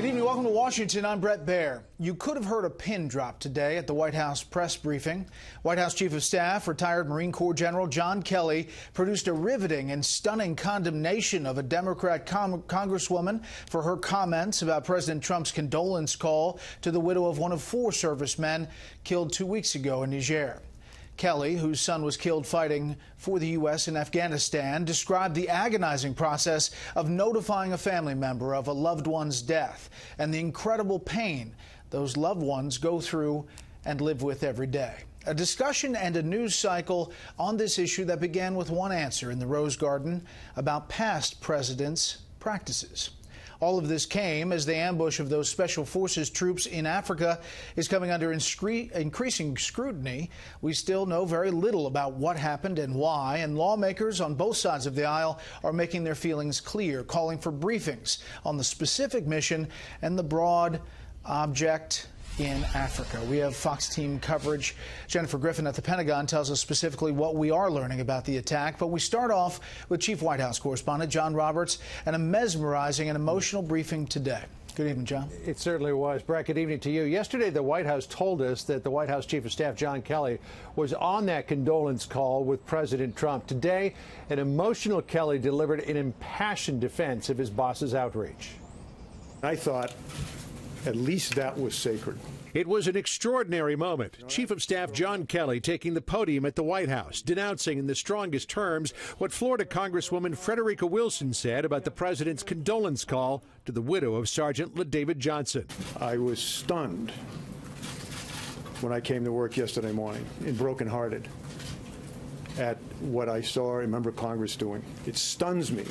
Good evening. Welcome to Washington. I'm Brett Baer. You could have heard a pin drop today at the White House press briefing. White House Chief of Staff, retired Marine Corps General John Kelly, produced a riveting and stunning condemnation of a Democrat congresswoman for her comments about President Trump's condolence call to the widow of one of 4 servicemen killed 2 weeks ago in Niger. Kelly, whose son was killed fighting for the U.S. in Afghanistan, described the agonizing process of notifying a family member of a loved one's death and the incredible pain those loved ones go through and live with every day. A discussion and a news cycle on this issue that began with one answer in the Rose Garden about past presidents' practices. All of this came as the ambush of those Special Forces troops in Africa is coming under increasing scrutiny. We still know very little about what happened and why, and lawmakers on both sides of the aisle are making their feelings clear, calling for briefings on the specific mission and the broad object in Africa. We have Fox team coverage. Jennifer Griffin at the Pentagon tells us specifically what we are learning about the attack. But we start off with Chief White House Correspondent John Roberts and a mesmerizing and emotional briefing today. Good evening, John. It certainly was. Brett, good evening to you. Yesterday, the White House told us that the White House Chief of Staff, John Kelly, was on that condolence call with President Trump. Today, an emotional Kelly delivered an impassioned defense of his boss's outreach. I thought at least that was sacred. It was an extraordinary moment. Chief of Staff John Kelly taking the podium at the White House, denouncing in the strongest terms what Florida Congresswoman Frederica Wilson said about the president's condolence call to the widow of Sergeant LaDavid Johnson. I was stunned when I came to work yesterday morning and brokenhearted at what I saw a member of Congress doing. It stuns me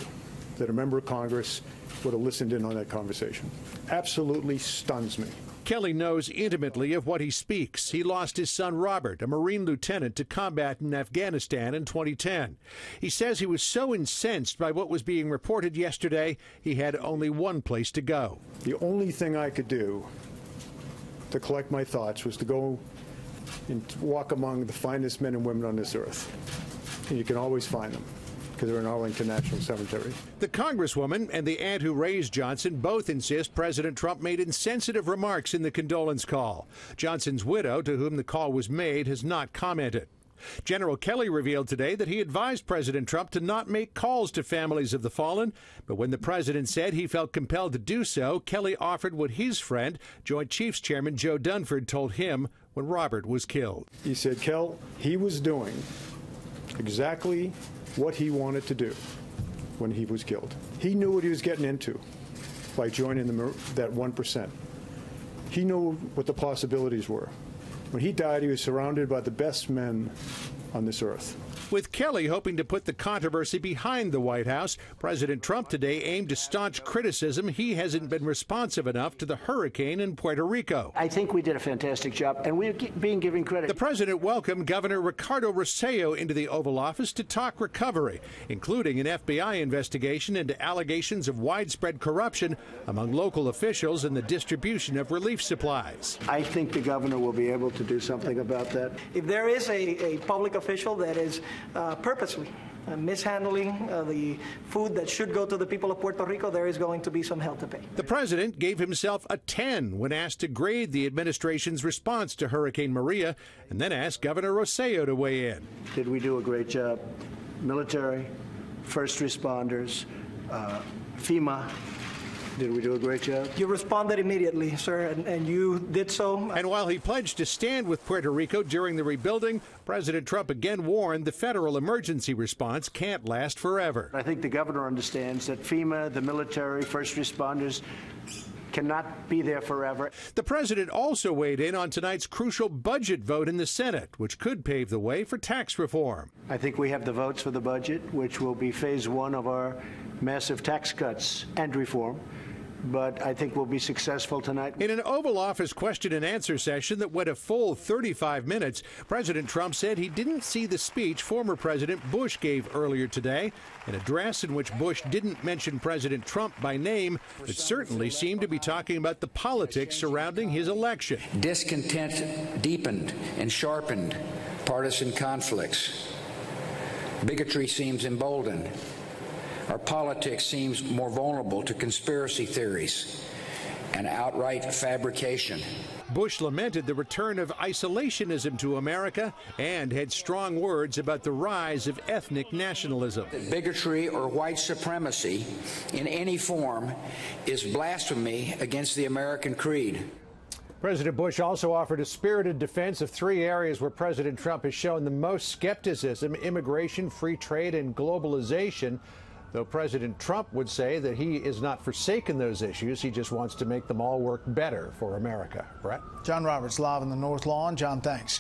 that a member of Congress would have listened in on that conversation. Absolutely stuns me. Kelly knows intimately of what he speaks. He lost his son Robert, a Marine lieutenant, to combat in Afghanistan in 2010. He says he was so incensed by what was being reported yesterday, he had only one place to go. The only thing I could do to collect my thoughts was to go and walk among the finest men and women on this earth. And you can always find them, because they're in Arlington National Cemetery. The Congresswoman and the aunt who raised Johnson both insist President Trump made insensitive remarks in the condolence call. Johnson's widow, to whom the call was made, has not commented. General Kelly revealed today that he advised President Trump to not make calls to families of the fallen, but when the president said he felt compelled to do so, Kelly offered what his friend, Joint Chiefs Chairman Joe Dunford, told him when Robert was killed. He said, Kel, he was doing exactly what he wanted to do when he was killed. He knew what he was getting into by joining that 1%. He knew what the possibilities were. When he died, he was surrounded by the best men on this earth. With Kelly hoping to put the controversy behind the White House, President Trump today aimed to staunch criticism he hasn't been responsive enough to the hurricane in Puerto Rico. I think we did a fantastic job, and we're being given credit. The president welcomed Governor Ricardo Rossello into the Oval Office to talk recovery, including an FBI investigation into allegations of widespread corruption among local officials in the distribution of relief supplies. I think the governor will be able to do something about that. If there is a public official that is purposely mishandling the food that should go to the people of Puerto Rico, there is going to be some hell to pay. The president gave himself a 10 when asked to grade the administration's response to Hurricane Maria, and then asked Governor Rossello to weigh in. Did we do a great job? Military, first responders, FEMA. Did we do a great job? You responded immediately, sir, and you did so. And while he pledged to stand with Puerto Rico during the rebuilding, President Trump again warned the federal emergency response can't last forever. I think the governor understands that FEMA, the military, first responders cannot be there forever. The president also weighed in on tonight's crucial budget vote in the Senate, which could pave the way for tax reform. I think we have the votes for the budget, which will be phase 1 of our massive tax cuts and reform. But I think we'll be successful tonight. In an Oval Office question and answer session that went a full 35 minutes, President Trump said he didn't see the speech former President Bush gave earlier today, an address in which Bush didn't mention President Trump by name, but certainly seemed to be talking about the politics surrounding his election. Discontent deepened and sharpened partisan conflicts. Bigotry seems emboldened. Our politics seems more vulnerable to conspiracy theories, and outright fabrication. Bush lamented the return of isolationism to America and had strong words about the rise of ethnic nationalism. Bigotry or white supremacy in any form is blasphemy against the American creed. President Bush also offered a spirited defense of three areas where President Trump has shown the most skepticism: immigration, free trade, and globalization. Though President Trump would say that he is not forsaken those issues, he just wants to make them all work better for America. Brett? John Roberts live on the North Lawn. John, thanks.